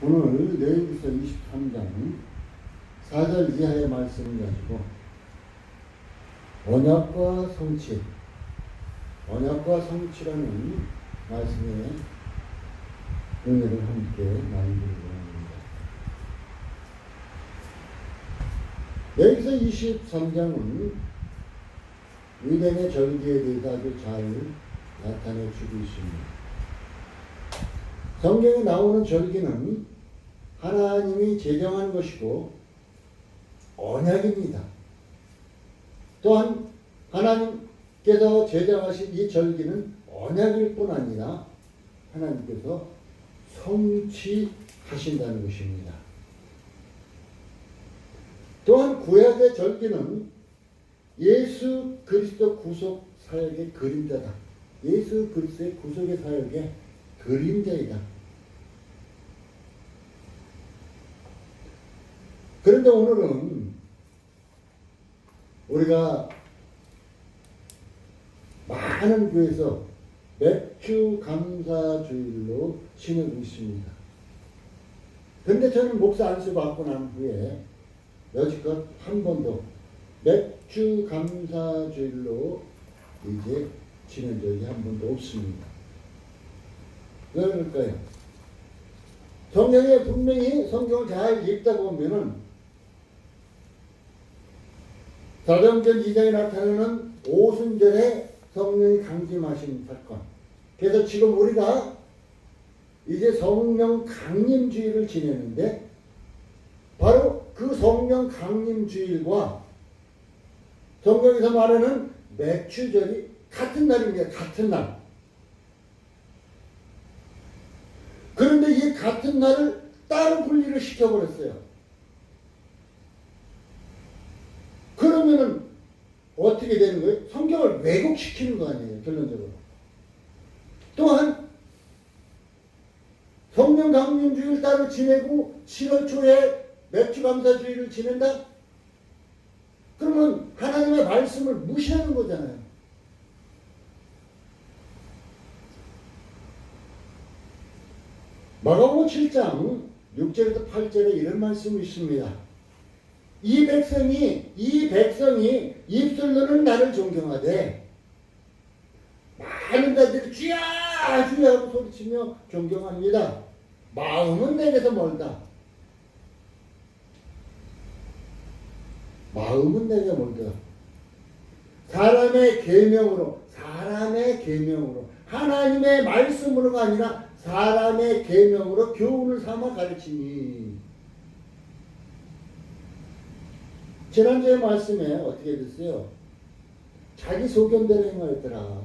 오늘 레위기서 23장 4절 이하의 말씀을 가지고 언약과 성취, 언약과 성취라는 말씀의 은혜를 함께 나누기를 원합니다. 레위기서 23장은 유대인의 절기에 대해서 아주 잘 나타내 주고 있습니다. 성경에 나오는 절기는 하나님이 제정한 것이고 언약입니다. 또한 하나님께서 제정하신 이 절기는 언약일 뿐 아니라 하나님께서 성취하신다는 것입니다. 또한 구약의 절기는 예수 그리스도 구속 사역의 그림자다. 예수 그리스도의 구속의 사역의 그림자이다. 그런데 오늘은 우리가 많은 교회에서 맥주 감사주일로 지내고 있습니다. 그런데 저는 목사 안수 받고 난 후에 여지껏 한 번도 맥주 감사주일로 이제 지낸 적이 한 번도 없습니다. 왜 그럴까요? 성경에 분명히 성경을 잘 읽다 보면은 사도행전 2장에 나타나는 오순절에 성령이 강림하신 사건. 그래서 지금 우리가 이제 성령 강림주일을 지내는데 바로 그 성령 강림주일과 성경에서 말하는 맥주절이 같은 날입니다. 같은 날. 그런데 이 같은 날을 따로 분리를 시켜버렸어요. 그러면은 어떻게 되는 거예요? 성경을 왜곡시키는 거 아니에요, 결론적으로. 또한 성령 강림주일 따로 지내고 7월 초에 맥주감사주일을 지낸다? 그러면 하나님의 말씀을 무시하는 거잖아요. 마가복음 7장 6절에서 8절에 이런 말씀이 있습니다. 이 백성이 입술로는 나를 존경하되 많은 자들이 주야 주야 하고 소리치며 존경합니다. 마음은 내게서 멀다. 마음은 내게 멀다. 사람의 계명으로 하나님의 말씀으로가 아니라 사람의 계명으로 교훈을 삼아 가르치니. 지난주에 말씀에 어떻게 됐어요? 자기 소견대로 행하였더라.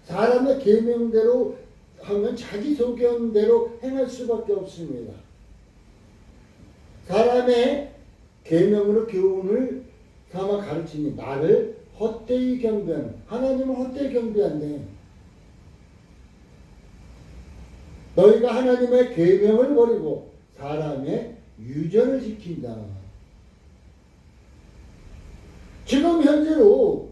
사람의 계명대로 하면 자기 소견대로 행할 수밖에 없습니다. 사람의 계명으로 교훈을 삼아 가르치니 나를 헛되이 경배하는, 하나님은 헛되이 경배한대. 너희가 하나님의 계명을 버리고 사람의 유전을 지킨다. 지금 현재로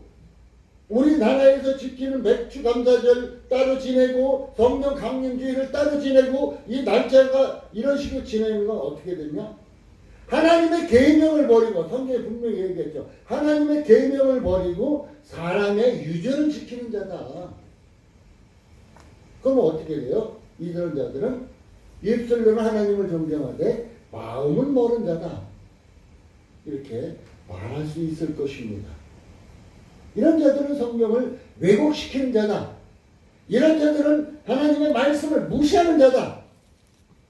우리나라에서 지키는 맥주감사절 따로 지내고 성령 강림주일을 따로 지내고 이 날짜가 이런 식으로 지내는 건 어떻게 되냐? 하나님의 계명을 버리고, 성경에 분명히 얘기했죠. 하나님의 계명을 버리고 사람의 유전을 지키는 자다. 그럼 어떻게 돼요? 이런 자들은 입술로는 하나님을 존경하되 마음은 멀은 자다. 이렇게 말할 수 있을 것입니다. 이런 자들은 성경을 왜곡시키는 자다. 이런 자들은 하나님의 말씀을 무시하는 자다.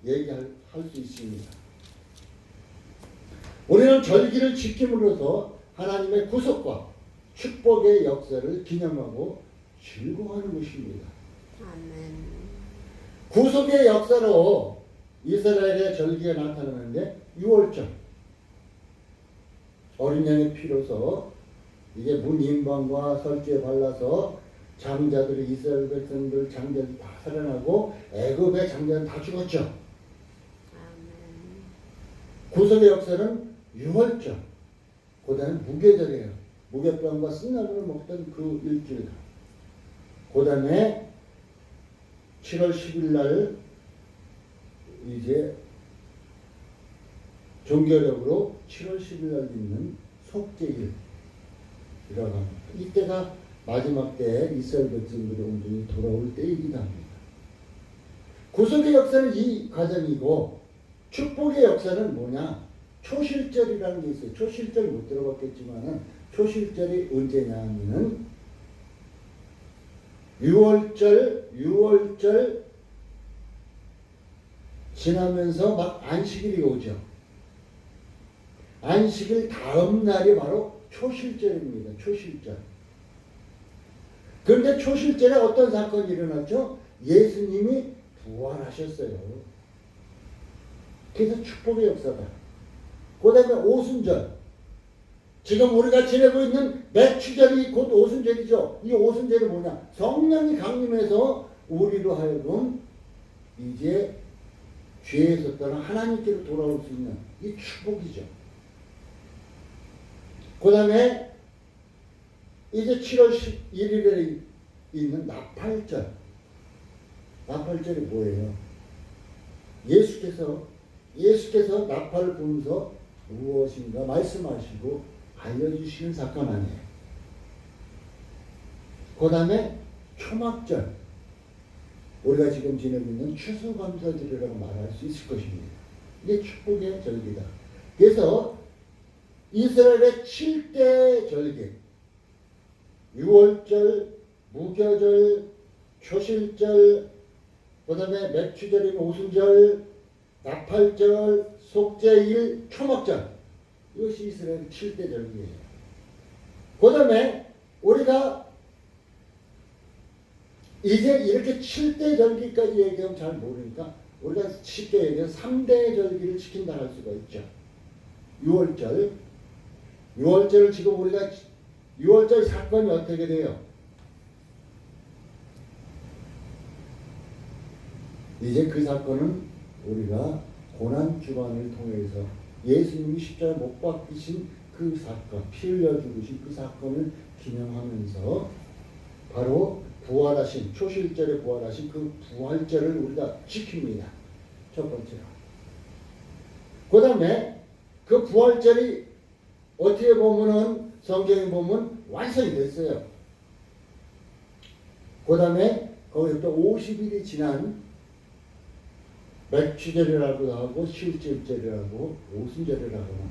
얘기할 수 있습니다. 우리는 절기를 지킴으로써 하나님의 구속과 축복의 역사를 기념하고 즐거워하는 것입니다. 아멘. 구속의 역사로 이스라엘의 절기가 나타나는데 6월절 어린 양의 피로서 이게 문인방과 설주에 발라서 장자들이 이스라엘 백성들 장자들 다 살아나고 애굽의 장자는 다 죽었죠. 아멘. 구속의 역사는 6월절, 그 다음에 무교절이에요. 무교병과 쓴나물을 먹던 그 일주일. 그 다음에 7월 10일 날 이제 종교적으로 7월 10일 날 있는 속죄일이라고 합니다. 이때가 마지막 때에 이스라엘 백성들의 온전히 돌아올 때이기도 합니다. 구속의 역사는 이 과정이고 축복의 역사는 뭐냐? 초실절이라는 게 있어요. 초실절 못 들어봤겠지만은 초실절이 언제냐 하면은 6월절 지나면서 막 안식일이 오죠. 안식일 다음 날이 바로 초실절입니다. 초실절. 그런데 초실절에 어떤 사건이 일어났죠? 예수님이 부활하셨어요. 그래서 축복의 역사다. 그 다음에 오순절. 지금 우리가 지내고 있는 맥추절이 곧 오순절이죠. 이 오순절이 뭐냐? 성령이 강림해서 우리로 하여금 이제 죄에서 떠나 하나님께로 돌아올 수 있는 이 축복이죠. 그 다음에 이제 7월 11일에 있는 나팔절. 나팔절이 뭐예요? 예수께서 나팔을 불면서 무엇인가 말씀하시고 알려주시는 사건 아니에요. 그 다음에 초막절. 우리가 지금 지내고 있는 추수감사절이라고 말할 수 있을 것입니다. 이게 축복의 절기다. 그래서 이스라엘의 7대 절기, 6월절, 무교절, 초실절, 그 다음에 맥추절이면 오순절, 나팔절, 속죄일, 초막절. 이것이 이스라엘 7대 절기예요. 그 다음에 우리가 이제 이렇게 7대 절기까지 얘기하면 잘 모르니까 우리가 쉽게 얘기해서 3대 절기를 지킨다 할 수가 있죠. 6월절을 지금 우리가 6월절 사건이 어떻게 돼요? 이제 그 사건은 우리가 고난주간을 통해서 예수님이 십자가에 못 박히신 그 사건, 피 흘려 죽으신 그 사건을 기념하면서 바로 부활하신, 초실절에 부활하신 그 부활절을 우리가 지킵니다. 첫 번째로. 그 다음에 그 부활절이 어떻게 보면은 성경에 보면 완성이 됐어요. 그 다음에 거기서 50일이 지난 맥추절이라고도 하고 실질절이라고 오순절이라고 하고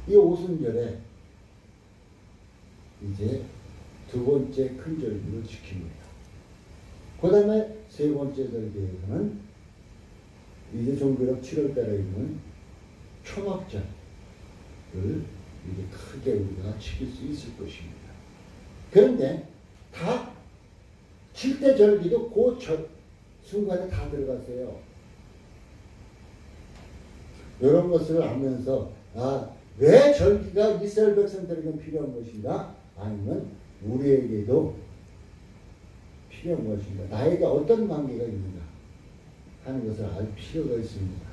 이 오순절에 이제 두 번째 큰 절기를 지킵니다. 그 다음에 세 번째 절기에서는 이제 종교적 7월달에 있는 초막절을 이제 크게 우리가 지킬 수 있을 것입니다. 그런데 다 7대 절기도 그 순간에 다 들어갔어요. 이런 것을 알면서 왜 절기가 이스라엘 백성들에게 필요한 것인가? 아니면 우리에게도 필요한 것인가? 나에게 어떤 관계가 있는가? 하는 것을 알 필요가 있습니다.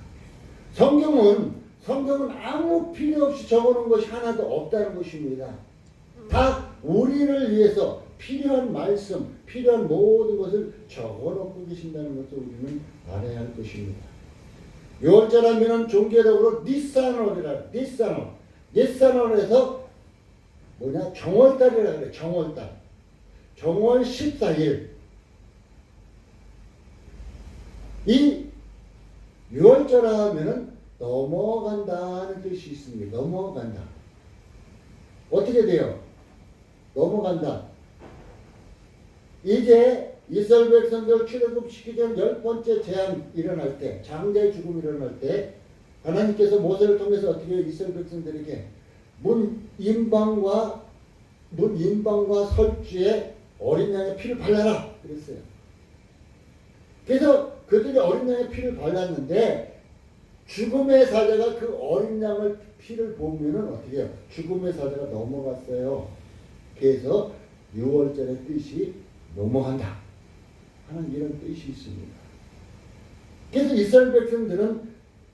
성경은 아무 필요 없이 적어놓은 것이 하나도 없다는 것입니다. 다 우리를 위해서 필요한 말씀, 필요한 모든 것을 적어놓고 계신다는 것을 우리는 알아야 할 것입니다. 6월절 하면은 종교적으로 니산월이라 니산월에서 뭐냐? 정월달이라 그래. 정월달. 정월 14일. 이 6월절 하면은 넘어간다는 뜻이 있습니다. 넘어간다. 어떻게 돼요? 넘어간다. 이제 이스라엘 백성들 출애굽시키기 전 10번째 재앙 일어날 때, 장자의 죽음이 일어날 때 하나님께서 모세를 통해서 어떻게 이스라엘 백성들에게 문 임방과 설주에 어린 양의 피를 발라라 그랬어요. 그래서 그들이 어린 양의 피를 발랐는데 죽음의 사자가 그 어린 양의 피를 보면은 어떻게 해요? 죽음의 사자가 넘어갔어요. 그래서 6월절의 뜻이 넘어간다 하는 이런 뜻이 있습니다. 그래서 이스라엘 백성들은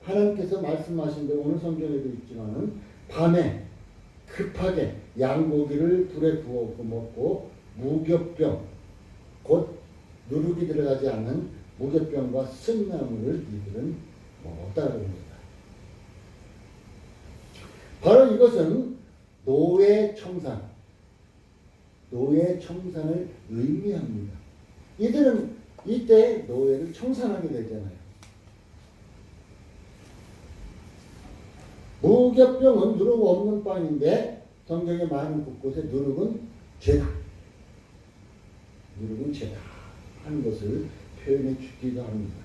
하나님께서 말씀하신 대로 오늘 성경에도 있지만은 밤에 급하게 양고기를 불에 구워 먹고 무교병, 곧 누룩이 들어가지 않는 무교병과 쓴나물을 이들은 먹었다고 합니다. 바로 이것은 노예 청산, 노예 청산을 의미합니다. 이들은 이때 노예를 청산하게 되잖아요. 무교병은 누룩 없는 빵인데 성경의 많은 곳곳에 누룩은 죄다, 누룩은 죄다 하는 것을 표현해 주기도 합니다.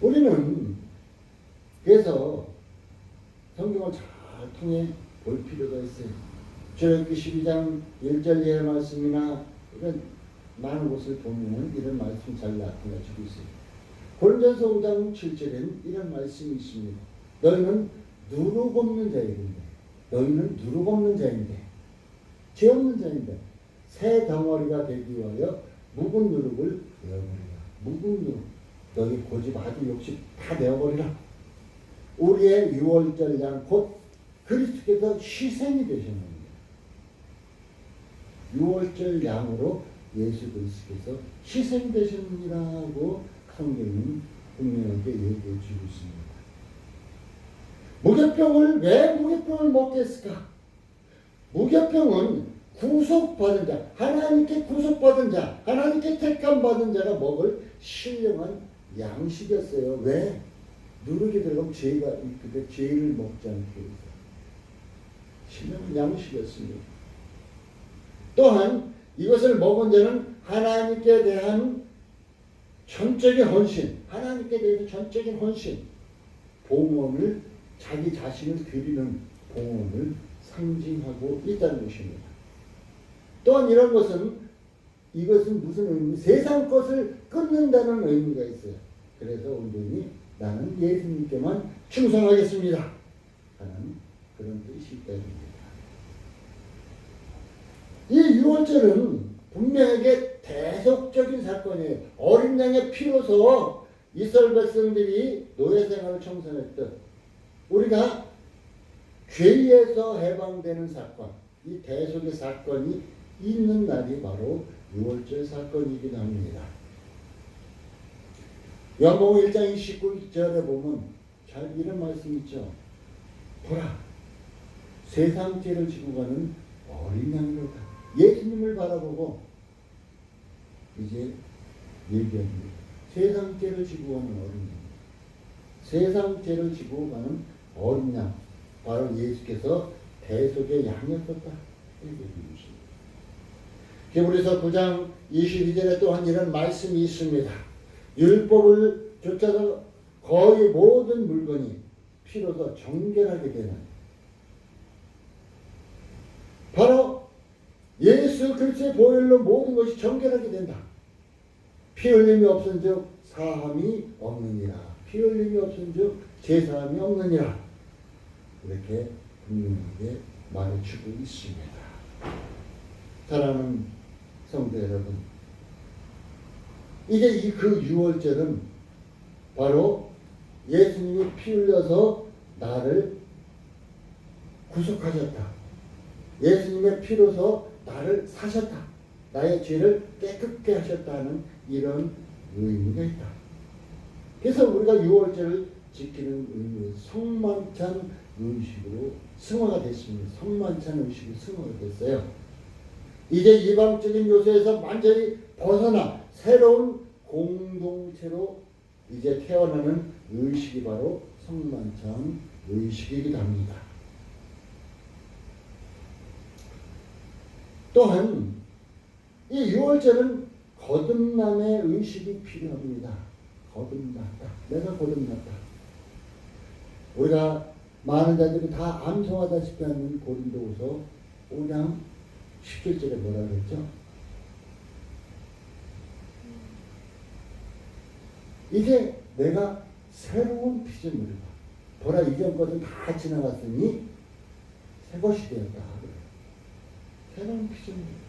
우리는 그래서 성경을 잘 통해 볼 필요가 있어요. 출애굽기 12장 1절 이하의 말씀이나 이런 많은 곳을 보면 이런 말씀 잘 나타나주고 있어요. 고린도전서 5장 7절에는 이런 말씀이 있습니다. 너희는 누룩 없는 자인데, 너희는 누룩 없는 자인데, 죄 없는 자인데 새 덩어리가 되기 위하여 묵은 누룩을 내어버리라. 묵은 누룩, 너희 고집 아주 욕심 다 내어버리라. 우리의 유월절 양 곧 그리스도께서 희생이 되셨습니다. 유월절 양으로 예수 그리스도께서 희생되셨느니라고 성경은 분명하게 얘기해 주고 있습니다. 무교병을 왜 무교병을 먹겠을까? 무교병은 구속받은 자, 하나님께 구속받은 자, 하나님께 택함받은 자가 먹을 신령한 양식이었어요. 왜? 누룩이 들어가면 죄가 있는데 죄를 먹지 않게 해서 신령한 양식이었습니다. 또한 이것을 먹은 자는 하나님께 대한 전적인 헌신, 하나님께 대해서 전적인 헌신, 봉헌을, 자기 자신을 드리는 봉헌을 상징하고 있다는 것입니다. 또한 이런 것은, 이것은 무슨 의미? 세상 것을 끊는다는 의미가 있어요. 그래서 온전히 나는 예수님께만 충성하겠습니다 하는 그런 뜻이 있다는 겁니다. 이 유월절은 분명하게 대속적인 사건이에요. 어린 양의 피로서 이스라엘 백성들이 노예 생활을 청산했던, 우리가 죄에서 해방되는 사건, 이 대속의 사건이 있는 날이 바로 유월절 사건이기도 합니다. 요한복음 1장 29절에 보면 잘 이런 말씀이 있죠. 보라, 세상 죄를 지고 가는 어린 양이로다. 예수님을 바라보고 이제 얘기합니다. 세상 죄를 지고 가는 어린 양, 세상 죄를 지고 가는 어린 양, 바로 예수께서 대속의 양이었다 얘기해 주십니다. 히브리서 9장 22절에 또한 이런 말씀이 있습니다. 율법을 쫓아서 거의 모든 물건이 피로서 정결하게 되는, 바로 예수 그리스도의 보혈로 모든 것이 정결하게 된다. 피 흘림이 없은즉 사함이 없느니라. 피 흘림이 없은즉 제사함이 없느니라. 이렇게 분명하게 말해주고 있습니다. 사랑하는 성도 여러분, 이제 그 유월절은 바로 예수님이 피 흘려서 나를 구속하셨다. 예수님의 피로서 나를 사셨다. 나의 죄를 깨끗게 하셨다는 이런 의미가 있다. 그래서 우리가 유월절을 지키는 의미, 성만찬 의식으로 승화가 됐습니다. 성만찬 의식이 승화가 됐어요. 이제 이방적인 요소에서 완전히 벗어나 새로운 공동체로 이제 태어나는 의식이 바로 성만찬 의식이기도 합니다. 또한 이 유월절은 거듭남의 의식이 필요합니다. 거듭났다. 내가 거듭났다. 우리가 많은 자들이 다 암송하다시피 하는 고린도후서 5장 17절에 뭐라 그랬죠? 이제 내가 새로운 피조물이다. 보라, 이전 것은 다 지나갔으니 새 것이 되었다. 새로운 피조물이다.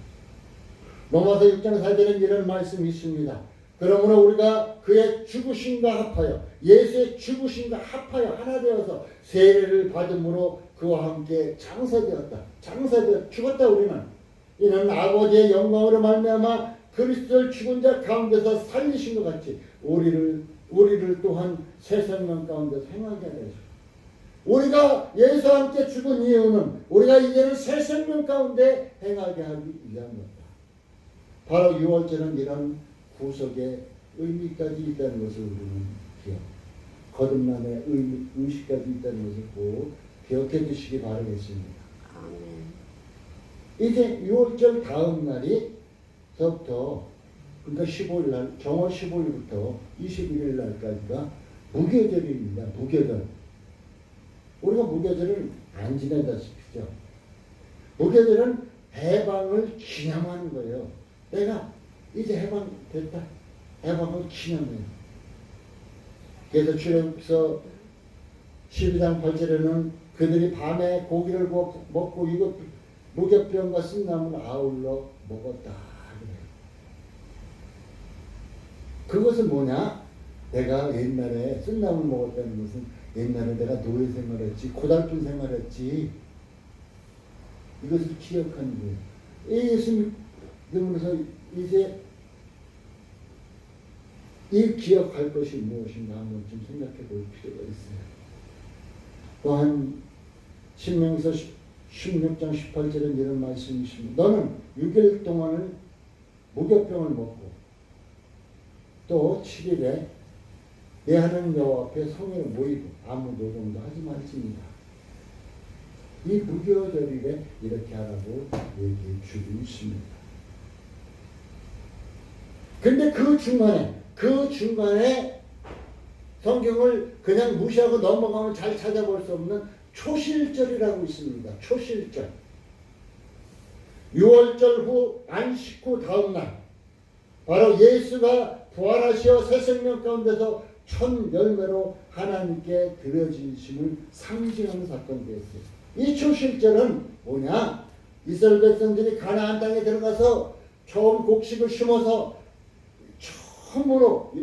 로마서 6장 4절에 이런 말씀이 있습니다. 그러므로 우리가 그의 죽으심과 합하여, 예수의 죽으심과 합하여 하나 되어서 세례를 받음으로 그와 함께 장사되었다. 장사되어 죽었다. 우리는 이는 아버지의 영광으로 말미암아 그리스도를 죽은 자 가운데서 살리신 것 같이 우리를 또한 새 생명 가운데서 행하게 하시고, 우리가 예수와 함께 죽은 이유는 우리가 이제는 새 생명 가운데 행하게 하기 위한 것이다. 바로 유월절은 이런 구속의 의미까지 있다는 것을 우리는 거듭남의 의식까지 있다는 것을 꼭 기억해 주시기 바라겠습니다. 이제 유월절 다음 날이서부터, 그러니까 15일 날, 정월 15일부터 21일 날까지가 무교절입니다. 무교절. 우리가 무교절을 안 지내다시피죠. 무교절은 해방을 기념하는 거예요. 내가 이제 해방됐다. 해방을 기념해요. 그래서 출애굽기서 12장 8절에는 그들이 밤에 고기를 먹고 이것 무교병과 쓴나무를 아울러 먹었다. 그것은 뭐냐? 내가 옛날에 쓴나무를 먹었다는 것은 옛날에 내가 노예 생활했지, 고달픈 생활했지, 이것을 기억하는 거예요. 예수님 믿음으로서 이제 이 기억할 것이 무엇인가 한번 좀 생각해 볼 필요가 있어요. 또한 신명기서 16장 18절에 이런 말씀이 있습니다. 너는 6일 동안은 무교병을 먹고 또 7일에 내 하나님 여호와 앞에 성회를 모이고 아무 노동도 하지 말지니라. 이 무교절일에 이렇게 하라고 얘기해 주고 있습니다. 근데 그 중간에 성경을 그냥 무시하고 넘어가면 잘 찾아볼 수 없는 초실절이라고 있습니다. 초실절. 6월절 후 안식 후 다음 날, 바로 예수가 부활하시어 새 생명 가운데서 첫 열매로 하나님께 드려지심을 상징하는 사건이 되었어요. 이 초실절은 뭐냐? 이스라엘 백성들이 가나안 땅에 들어가서 처음 곡식을 심어서 처음으로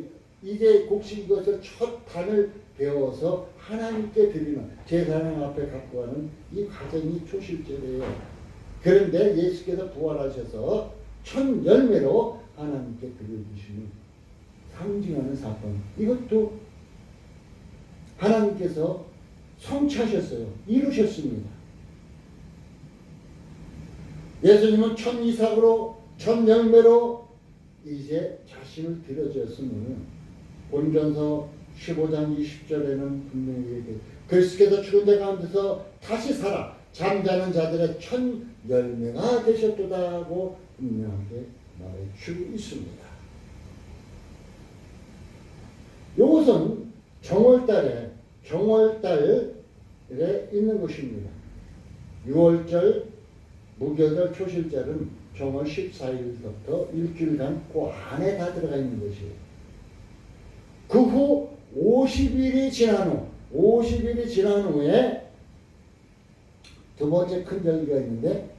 이제 곡식 이것을 첫 단을 배워서 하나님께 드리는, 제사장 앞에 갖고 가는 이 과정이 초실절이에요. 그런데 예수께서 부활하셔서 첫 열매로 하나님께 드려주시는 상징하는 사건, 이것도 하나님께서 성취하셨어요. 이루셨습니다. 예수님은 첫 이삭으로, 첫 열매로 이제 자신을 드려주었으면 본전서 15장 20절에는 분명히 얘기해요. 그리스도께서 죽은 자 가운데서 다시 살아 잠자는 자들의 첫 열매가 되셨도다 하고 분명하게 말해주고 있습니다. 이것은 정월달에 있는 것입니다. 6월절, 무교절, 초실절은 정월 14일부터 일주일간 그 안에 다 들어가 있는 것이에요. 그 후 50일이 지난 후에 두 번째 큰 절기가 있는데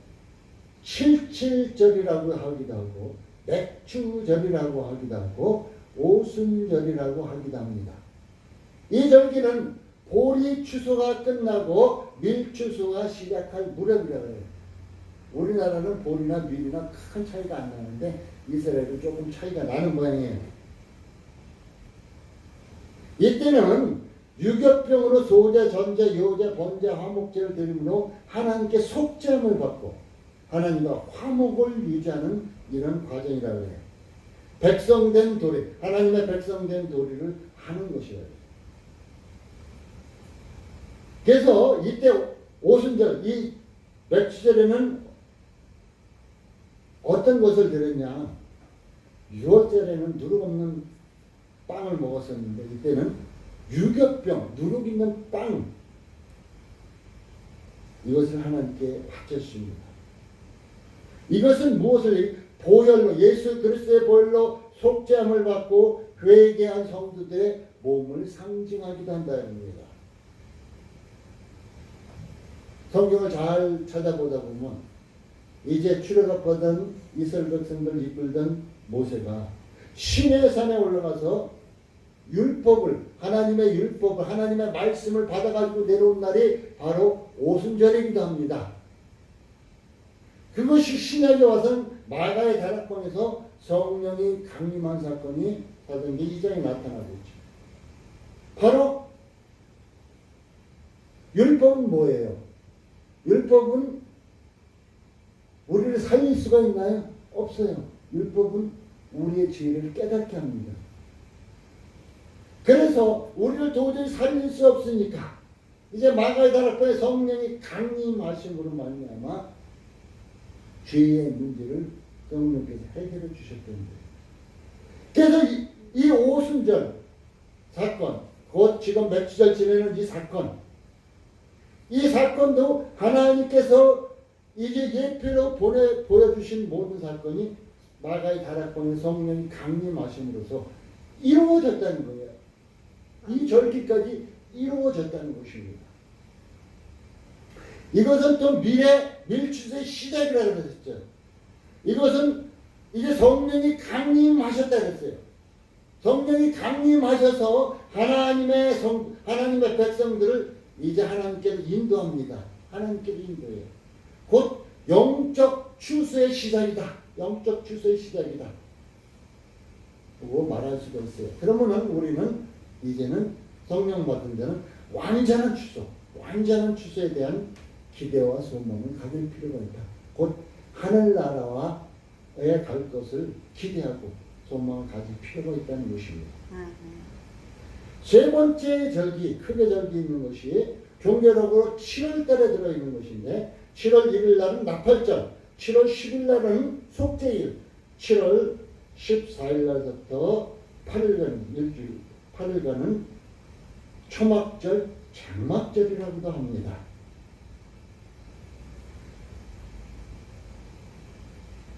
칠칠절이라고 하기도 하고 맥주절이라고 하기도 하고 오순절이라고 하기도 합니다. 이 절기는 보리 추수가 끝나고 밀 추수가 시작할 무렵이라고 해요. 우리나라는 보리나 밀이나 큰 차이가 안 나는데 이스라엘은 조금 차이가 나는 모양이에요. 이때는 유교병으로 소제, 전제, 요제, 번제, 화목제를 드림으로 하나님께 속죄함을 받고 하나님과 화목을 유지하는 이런 과정이라고 해요. 백성된 도리, 하나님의 백성된 도리를 하는 것이에요. 그래서 이때 오순절, 이 맥주절에는 어떤 것을 드렸냐? 6월절에는 누룩 없는 빵을 먹었었는데 이때는 유교병, 누룩 있는 빵, 이것을 하나님께 바쳤습니다. 이것은 무엇을 보혈로, 예수 그리스도의 보혈로 속죄함을 받고 회개한 성도들의 몸을 상징하기도 한다는 겁니다. 성경을 잘 찾아보다 보면 이제 출애굽하던 이스라엘 백성들을 이끌던 모세가 시내산에 올라가서 하나님의 율법을, 하나님의 말씀을 받아가지고 내려온 날이 바로 오순절이기도 합니다. 그것이 신약에 와서는 마가의 다락방에서 성령이 강림한 사건이 사도행전 2장에 나타나고 있죠. 바로 율법은 뭐예요? 율법은 우리를 살릴 수가 있나요? 없어요. 율법은 우리의 죄를 깨닫게 합니다. 그래서 우리를 도저히 살릴 수 없으니까 이제 마가의 다락방에 성령이 강림하심으로 말미암아 죄의 문제를 성령께서 해결해 주셨던 거예요. 그래서 이 오순절 사건, 곧 지금 맥주절 지내는 이 사건, 이 사건도 하나님께서 이제 예표로 보여주신 모든 사건이 마가의 다락방에 성령이 강림하심으로써 이루어졌다는 거예요. 이 절기까지 이루어졌다는 것입니다. 이것은 또 밀추수의 시작이라고 했죠. 이것은 이제 성령이 강림하셨다 그랬어요. 성령이 강림하셔서 하나님의 백성들을 이제 하나님께로 인도합니다. 하나님께로 인도해요. 곧 영적 추수의 시작이다. 영적 추수의 시작이다. 그거 말할 수가 있어요. 그러면은 우리는 이제는 성령 받은 자는 완전한 추수에 대한 기대와 소망을 가질 필요가 있다. 곧 하늘나라와에 갈 것을 기대하고 소망을 가질 필요가 있다는 것입니다. 세 번째 절기, 크게 절기 있는 것이 종교적으로 7월 달에 들어있는 것인데 7월 1일 날은 나팔절, 7월 10일 날은 속죄일, 7월 14일 날부터 8일간, 일주일, 8일간은 초막절, 장막절이라고도 합니다.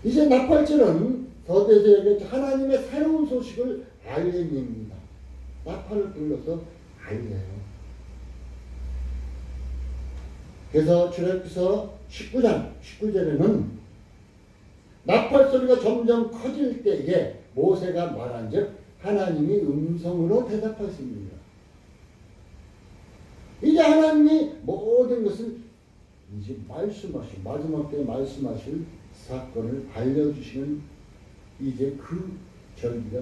이제 나팔절은 더대제에게 하나님의 새로운 소식을 알림입니다. 나팔을 불러서 알려요. 그래서 출애굽기서 19절에는 나팔 소리가 점점 커질 때에 모세가 말한즉 하나님이 음성으로 대답하십니다. 이제 하나님이 모든 것을 이제 마지막 때 말씀하실 사건을 알려주시는 이제 그 절기가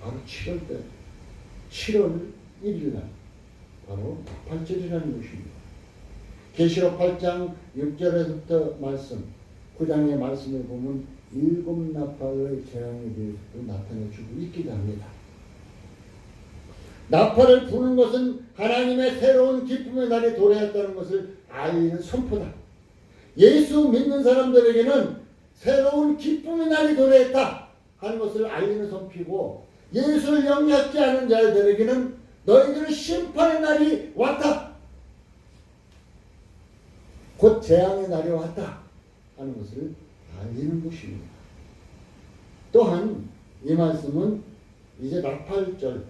바로 7월 1일 날 바로 나팔절이라는 것입니다. 계시록 8장 6절에서부터 말씀, 9장의 말씀을 보면 7 나팔의 재앙에 대해서도 나타내주고 있기도 합니다. 나팔을 부는 것은 하나님의 새로운 기쁨의 날이 도래했다는 것을 알리는 선포다. 예수 믿는 사람들에게는 새로운 기쁨의 날이 도래했다 하는 것을 알리는 선포이고, 예수를 영접하지 않은 자들에게는 너희들은 심판의 날이 왔다, 곧 재앙의 날이 왔다 하는 것을 알리는 것입니다. 또한 이 말씀은 이제 나팔절,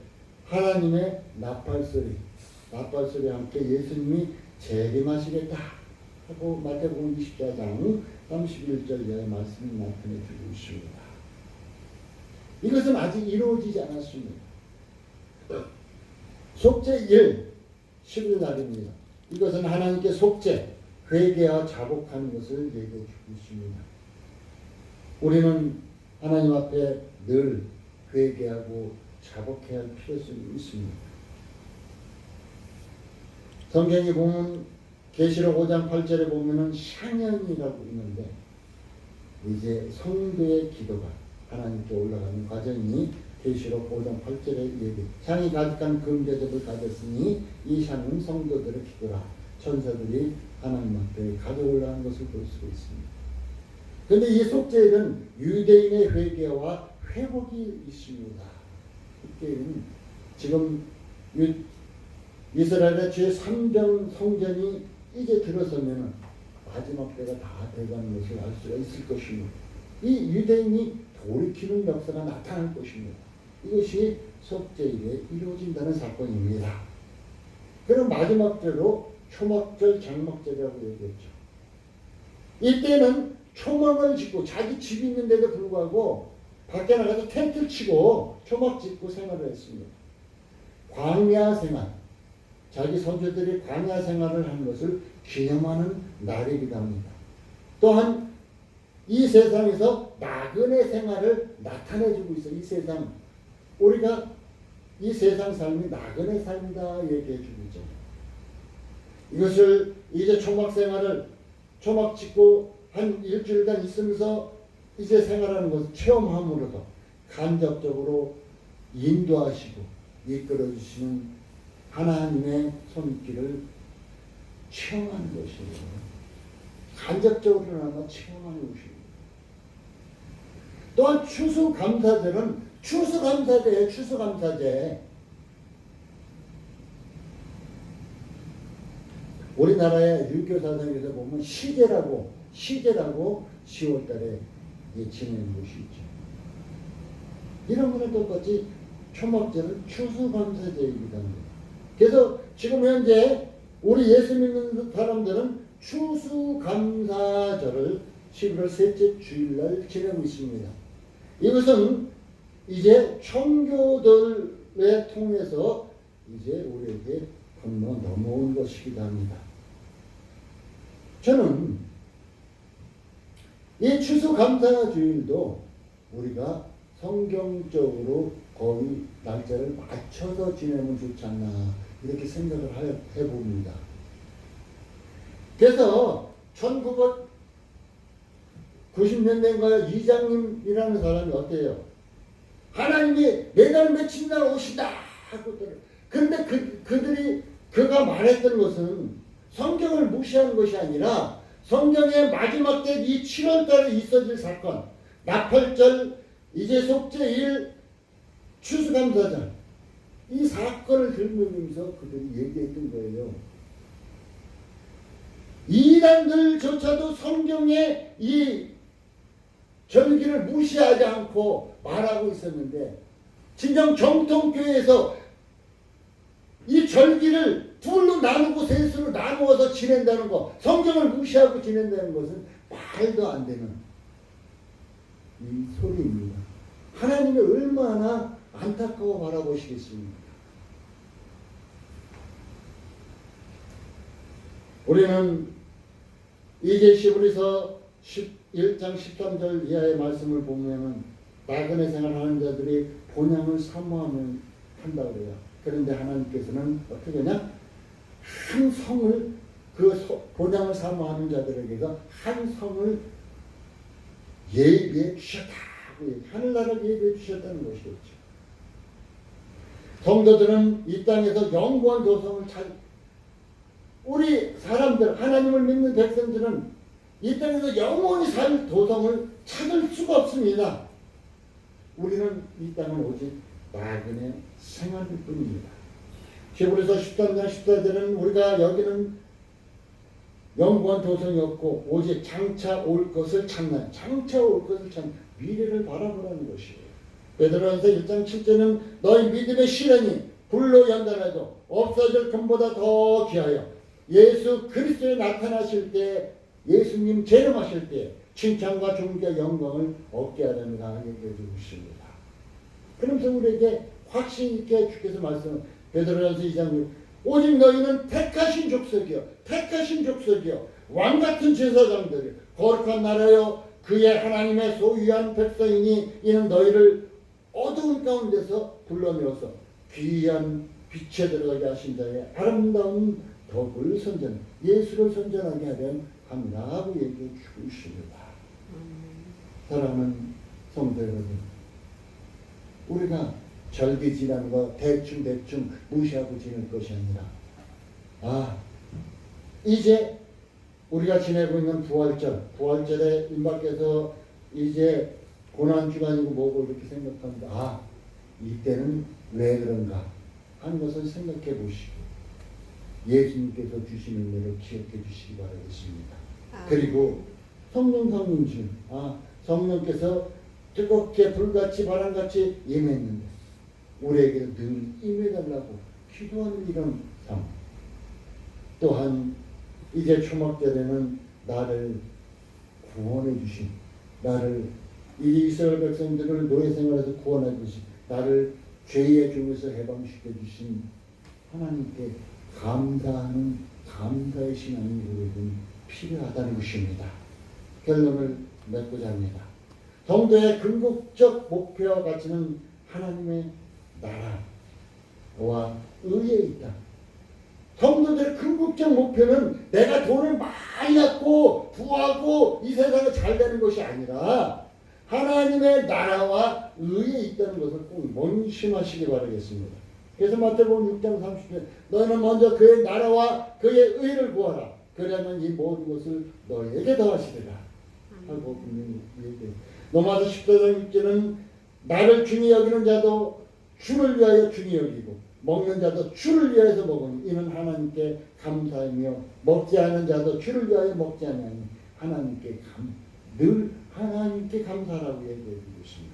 하나님의 나팔소리와 함께 예수님이 재림하시겠다 하고 마태복음 24장 31절의 말씀이 나타내주고 있습니다. 이것은 아직 이루어지지 않았습니다. 속죄일 10일 날입니다. 이것은 하나님께 속죄, 회개와 자복하는 것을 얘기해 주고 있습니다. 우리는 하나님 앞에 늘 회개하고 자복해야 할 필요성이 있습니다. 성경에 보면 계시록 5장 8절에 보면은 향연이라고 있는데, 이제 성도의 기도가 하나님께 올라가는 과정이 계시록 5장 8절에 얘기, 향이 가득한 금대접을 가졌으니 이 향은 성도들의 기도라. 천사들이 하나님 앞에 가져 올라가는 것을 볼 수 있습니다. 그런데 이 속죄일은 유대인의 회개와 회복이 있습니다. 그때는 지금 이스라엘의 제3정 성전이 이제 들어서면 마지막 때가 다 돼가는 것을 알 수가 있을 것입니다. 이 유대인이 돌이키는 역사가 나타날 것입니다. 이것이 속죄일에 이루어진다는 사건입니다. 그럼 마지막 절로 초막절, 장막절이라고 얘기했죠. 이때는 초막을 짓고 자기 집이 있는데도 불구하고 밖에 나가서 텐트를 치고 초막 짓고 생활을 했습니다. 광야 생활, 자기 선조들이 광야 생활을 한 것을 기념하는 날이기도 합니다. 또한 이 세상에서 나그네 생활을 나타내주고 있어. 이 세상. 우리가 이 세상 삶이 나그네 삶이다 얘기해주고 있죠. 이것을 이제 초막 생활을 초막 짓고 한 일주일간 있으면서 이제 생활하는 것을 체험함으로써 간접적으로 인도하시고 이끌어주시는 하나님의 손길을 체험하는 것이에요. 간접적으로나마 체험하는 것입니다. 또한 추수감사절은 추수감사제예요. 추수감사제. 우리나라의 유교 사상에서 보면 시제라고 10월달에 지내는 것이 있죠. 이런 거는 똑같이 초막절은 추수감사제이기도 합니다. 그래서 지금 현재 우리 예수 믿는 사람들은 추수감사절을 11월 셋째 주일날 지내고 있습니다. 이것은 이제 청교도를 통해서 이제 우리에게 건너 넘어온 것이기도 합니다. 저는 이 추수감사주일도 우리가 성경적으로 거의 날짜를 맞춰서 지내면 좋지 않나 이렇게 생각을 해봅니다. 그래서 1990년대인가요? 이장님이라는 사람이 어때요? 하나님이 매달 며칠 날 오시다 하고 그런데 그가 말했던 것은 성경을 무시하는 것이 아니라 성경의 마지막 때 이 7월달에 있어질 사건, 나팔절, 이제 속죄일, 추수감사절 이 사건을 들으면서 그들이 얘기했던 거예요. 이단들조차도 성경의 이 절기를 무시하지 않고 말하고 있었는데 진정 정통교회에서 이 절기를 둘로 나누고 셋으로 나누어서 지낸다는 것, 성경을 무시하고 지낸다는 것은 말도 안 되는 이 소리입니다. 하나님이 얼마나 안타까워 바라보시겠습니까? 우리는 이제 히브리서 1장 13절 이하의 말씀을 보면은 나그네 생활하는 자들이 본향을 사모하면 한다 그래요. 그런데 하나님께서는 어떻게 하냐? 한 성을 본향을 사모하는 자들에게서 한 성을 예비해 주셨다고 하늘나라를 예비해 주셨다는 것이겠죠. 성도들은 이 땅에서 영원한 도성을 우리 사람들 하나님을 믿는 백성들은 이 땅에서 영원히 살 도성을 찾을 수가 없습니다. 우리는 이 땅은 오직 나그네 생활일 뿐입니다. 히브리서 13장 14절은 우리가 여기는 영원한 도성이 없고 오직 장차 올 것을 찾는 미래를 바라보라는 것이에요. 베드로전서 1장 7절은 너희 믿음의 시련이 불로 연단해도 없어질 금보다 더 귀하여 예수 그리스도에 나타나실 때 예수님 재림하실 때 칭찬과 존귀와 영광을 얻게 하려니라 얘기해 주고 있습니다. 그러면서 우리에게 확신 있게 주께서 말씀 베드로전서 2장 오직 너희는 택하신 족속이요 왕같은 제사장들이요 거룩한 나라요 그의 하나님의 소유한 백성이니 이는 너희를 어두운 가운데서 불러내어서 귀한 빛에 들어가게 하신 자의 아름다운 덕을 예수를 선전하게 하려 함이라고 얘기해 주고 있습니다. 사랑하는 성도 여러분, 우리가 절기 지나는 거 대충 무시하고 지낼 것이 아니라 이제 우리가 지내고 있는 부활절에 임박해서 이제 고난주간이고 뭐고 이렇게 생각합니다. 이때는 왜 그런가 하는 것을 생각해 보시고 예수님께서 주신 은혜를 기억해 주시기 바라겠습니다. 그리고 성령 성령께서 뜨겁게 불같이 바람같이 임했는데 우리에게 늘 임해달라고 기도하는 이런 삶. 또한 이제 초막절에는 나를 구원해 주신 나를 이 이스라엘 백성들을 노예 생활에서 구원해 주신 나를 죄의 중에서 해방시켜 주신 하나님께 감사의 신앙이 우리에게 필요하다는 것입니다. 결론을 맺고자 합니다. 성도의 궁극적 목표 가치는 하나님의 나라와 의에 있다. 성도들의 궁극적 목표는 내가 돈을 많이 갖고 부하고 이 세상에 잘 되는 것이 아니라 하나님의 나라와 의에 있다는 것을 꼭 명심하시기 바라겠습니다. 그래서 마태복음 6장 30절 너희는 먼저 그의 나라와 그의 의를 구하라. 그러면 이 모든 것을 너희에게 더하시리라 하고 분명히 얘기해요. 로마서 14장 6절은 나를 중히 여기는 자도 주를 위하여 중히 여기고 먹는 자도 주를 위하여서 먹으니 이는 하나님께 감사하며 먹지 않은 자도 주를 위하여 먹지 않으니 하나님께 늘 하나님께 감사라고 얘기해주고 있습니다.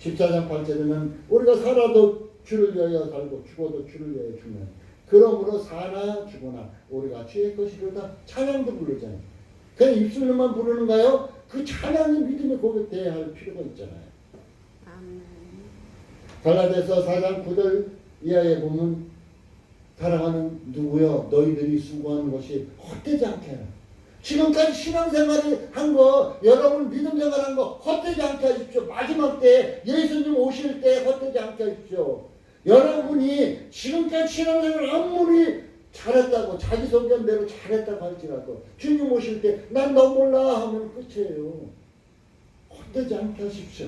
14장 8절에는 우리가 살아도 주를 위하여 살고 죽어도 주를 위하여 죽는 그러므로 사나 죽으나 우리가 주의 것이로다 찬양도 부르잖아요. 그냥 입술로만 부르는가요? 그 찬양이 믿음의 고백돼야 할 필요가 있잖아요. 갈라디아서 4장 9절 이하에 보면 사랑하는 누구여 너희들이 수고하는 것이 헛되지 않게 하라. 지금까지 신앙생활을 한 거 여러분 믿음 생활한 거 헛되지 않게 하십시오. 마지막 때 예수님 오실 때 헛되지 않게 하십시오. 여러분이 지금까지 신앙생활을 아무리 잘했다고 자기 소견대로 잘했다고 할지라도 주님 오실 때 난 너 몰라 하면 끝이에요. 헛되지 않게 하십시오.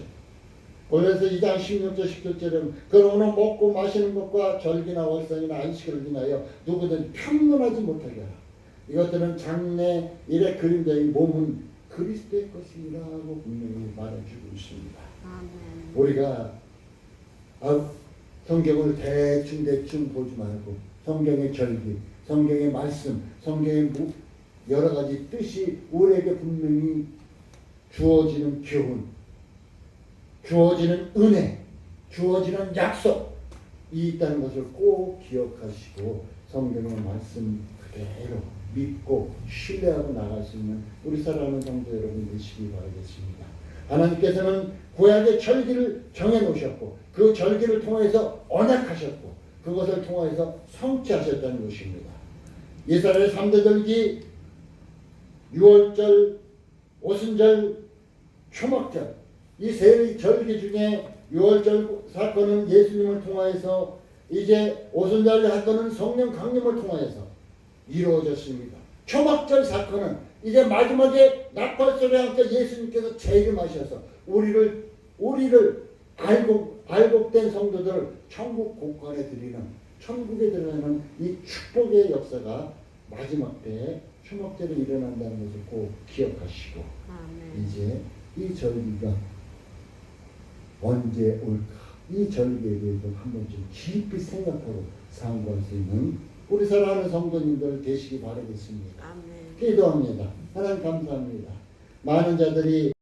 골로새 2장 16절 17절은 그러므로 먹고 마시는 것과 절기나 월성이나 안식을 인하여 누구든지 편론하지 못하게 하라. 이것들은 장래 일의 그림자의 몸은 그리스도의 것이라고 분명히 말해주고 있습니다. 아멘. 우리가 성경을 대충 보지 말고 성경의 절기, 성경의 말씀, 성경의 여러 가지 뜻이 우리에게 분명히 주어지는 교훈, 주어지는 은혜, 주어지는 약속이 있다는 것을 꼭 기억하시고 성경의 말씀 그대로 믿고 신뢰하고 나갈 수 있는 우리 사랑하는 성도 여러분 되시기 바라겠습니다. 하나님께서는 구약의 절기를 정해놓으셨고 그 절기를 통해서 언약하셨고 그것을 통해서 성취하셨다는 것입니다. 이스라엘 3대 절기, 유월절, 오순절, 초막절 이 세 절기 중에 유월절 사건은 예수님을 통하여서 이제 오순절 사건은 성령 강림을 통하여서 이루어졌습니다. 초막절 사건은 이제 마지막에 나팔소리와 함께 예수님께서 재림하셔서 우리를 알곡된 성도들을 천국 곳간에 드리는 천국에 들어가는 이 축복의 역사가 마지막 때에 초막절에 일어난다는 것을 꼭 기억하시고 아멘. 이제 이 절기가 언제 올까 이 절기에 대해서 한 번쯤 깊이 생각하고 상고할 수 있는 우리 사랑하는 성도님들 되시기 바라겠습니다. 아멘. 기도합니다. 하나님 감사합니다. 많은 자들이